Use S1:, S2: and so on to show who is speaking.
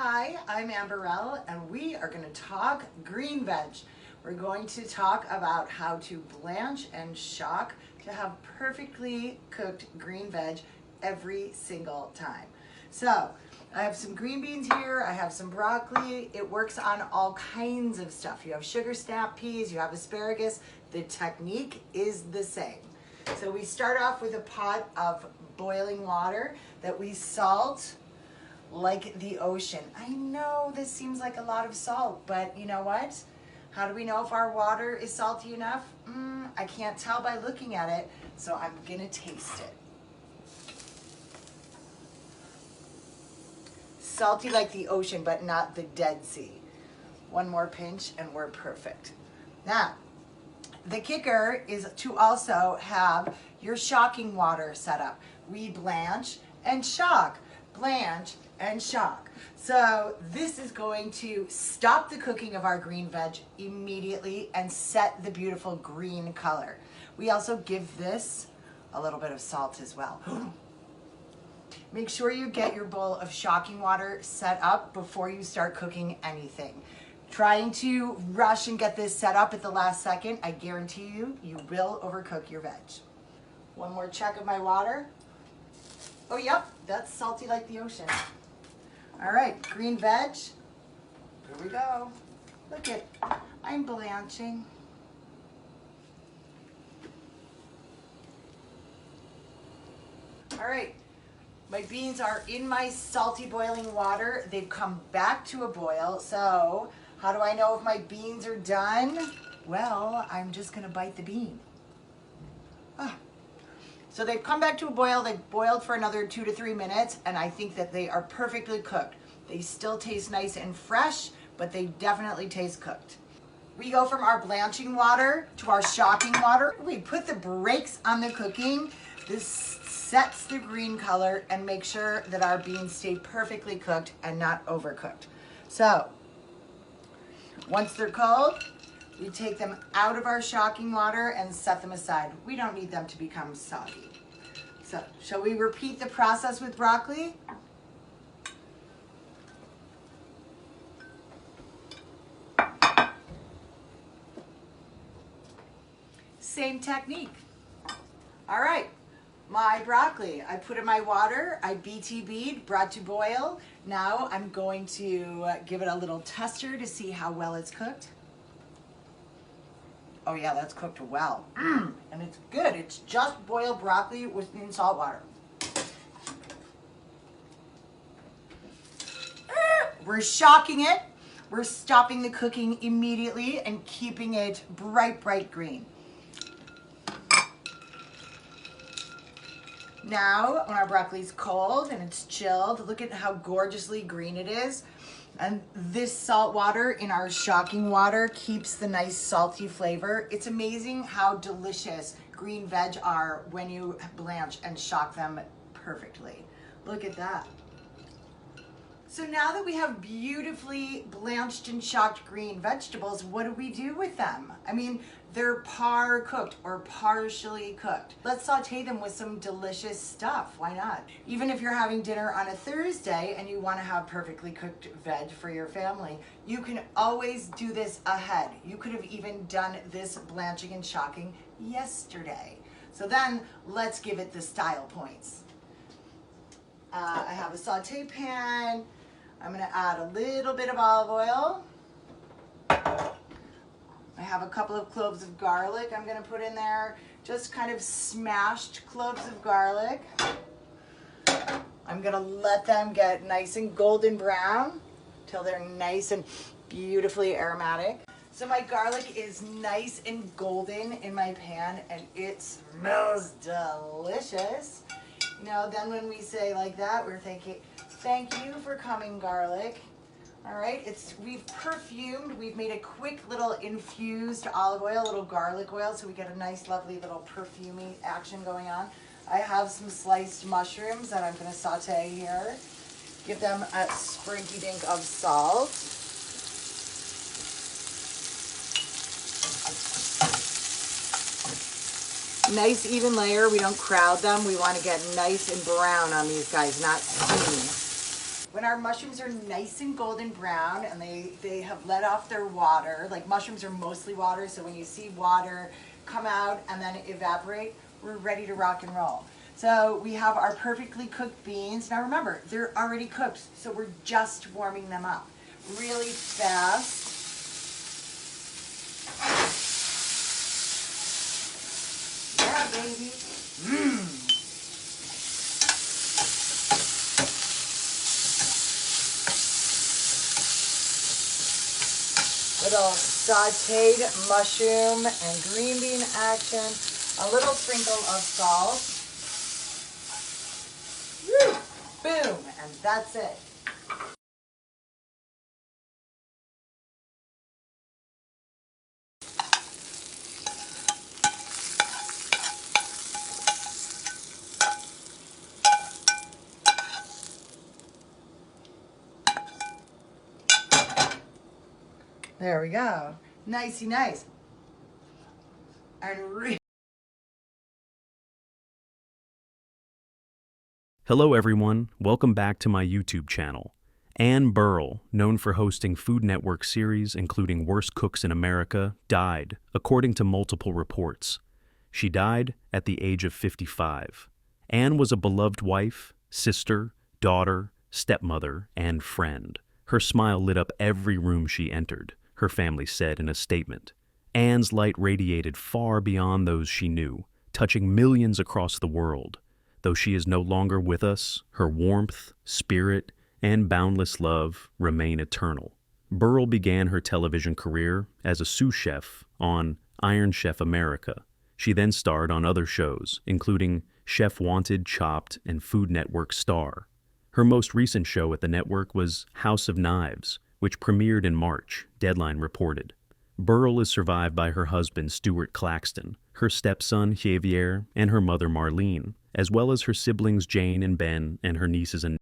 S1: Hi, I'm Anne Burrell, and we are going to talk green veg. We're going to talk about how to blanch and shock to have perfectly cooked green veg every single time. So, I have some green beans here, I have some broccoli. It works on all kinds of stuff. You have sugar snap peas, you have asparagus. The technique is the same. So we start off with a pot of boiling water that we salt like the ocean. I know this seems like a lot of salt, but you know what? How do we know if our water is salty enough? I can't tell by looking at it, so I'm gonna taste it. Salty like the ocean, but not the Dead Sea. One more pinch and we're perfect. Now, the kicker is to also have your shocking water set up. We blanch and shock, blanch and shock. So this is going to stop the cooking of our green veg immediately and set the beautiful green color. We also give this a little bit of salt as well. Make sure you get your bowl of shocking water set up before you start cooking anything. Trying to rush and get this set up at the last second, I guarantee you, you will overcook your veg. One more check of my water. Oh, yep, that's salty like the ocean. All right, green veg. Here we go. Look it, I'm blanching. All right, my beans are in my salty boiling water. They've come back to a boil. So how do I know if my beans are done? Well, I'm just gonna bite the bean. So they've come back to a boil. They've boiled for another 2 to 3 minutes, and I think that they are perfectly cooked. They still taste nice and fresh, but they definitely taste cooked. We go from our blanching water to our shocking water. We put the brakes on the cooking. This sets the green color and makes sure that our beans stay perfectly cooked and not overcooked. So, once they're cold, we take them out of our shocking water and set them aside. We don't need them to become soggy. So, shall we repeat the process with broccoli? Same technique. All right, my broccoli, I put in my water, I BTB'd, brought to boil. Now I'm going to give it a little tester to see how well it's cooked. Oh yeah, that's cooked well. And it's good. It's just boiled broccoli in salt water. We're shocking it. We're stopping the cooking immediately and keeping it bright, bright green. Now, when our broccoli's cold and it's chilled, look at how gorgeously green it is. And this salt water in our shocking water keeps the nice salty flavor. It's amazing how delicious green veg are when you blanch and shock them perfectly. Look at that. So now that we have beautifully blanched and shocked green vegetables, what do we do with them? I mean, they're par cooked or partially cooked. Let's saute them with some delicious stuff. Why not? Even if you're having dinner on a Thursday and you want to have perfectly cooked veg for your family, you can always do this ahead. You could have even done this blanching and shocking yesterday. So then let's give it the style points. I have a saute pan. I'm going to add a little bit of olive oil. I have a couple of cloves of garlic I'm going to put in there. Just kind of smashed cloves of garlic. I'm going to let them get nice and golden brown till they're nice and beautifully aromatic. So my garlic is nice and golden in my pan and it smells delicious. You know, then when we say like that, we're thinking, thank you for coming, garlic. All right, we've perfumed, we've made a quick little infused olive oil, a little garlic oil, so we get a nice, lovely little perfumey action going on. I have some sliced mushrooms that I'm gonna saute here. Give them a sprinky dink of salt. Nice even layer, we don't crowd them. We want to get nice and brown on these guys, not creamy. When our mushrooms are nice and golden brown and they have let off their water, like mushrooms are mostly water, so when you see water come out and then evaporate, we're ready to rock and roll. So we have our perfectly cooked beans. Now remember, they're already cooked, so we're just warming them up really fast. Yeah, baby. Little sauteed mushroom and green bean action. A little sprinkle of salt. Woo! Boom, and that's it. There we go. Nicey nice. And
S2: Hello everyone, welcome back to my YouTube channel. Anne Burrell, known for hosting Food Network series including Worst Cooks in America, died, according to multiple reports. She died at the age of 55. Anne was a beloved wife, sister, daughter, stepmother, and friend. Her smile lit up every room she entered, her family said in a statement. Anne's light radiated far beyond those she knew, touching millions across the world. Though she is no longer with us, her warmth, spirit, and boundless love remain eternal. Burrell began her television career as a sous chef on Iron Chef America. She then starred on other shows, including Chef Wanted, Chopped, and Food Network Star. Her most recent show at the network was House of Knives, which premiered in March, Deadline reported. Burrell is survived by her husband, Stuart Claxton, her stepson, Javier, and her mother, Marlene, as well as her siblings, Jane and Ben, and her nieces and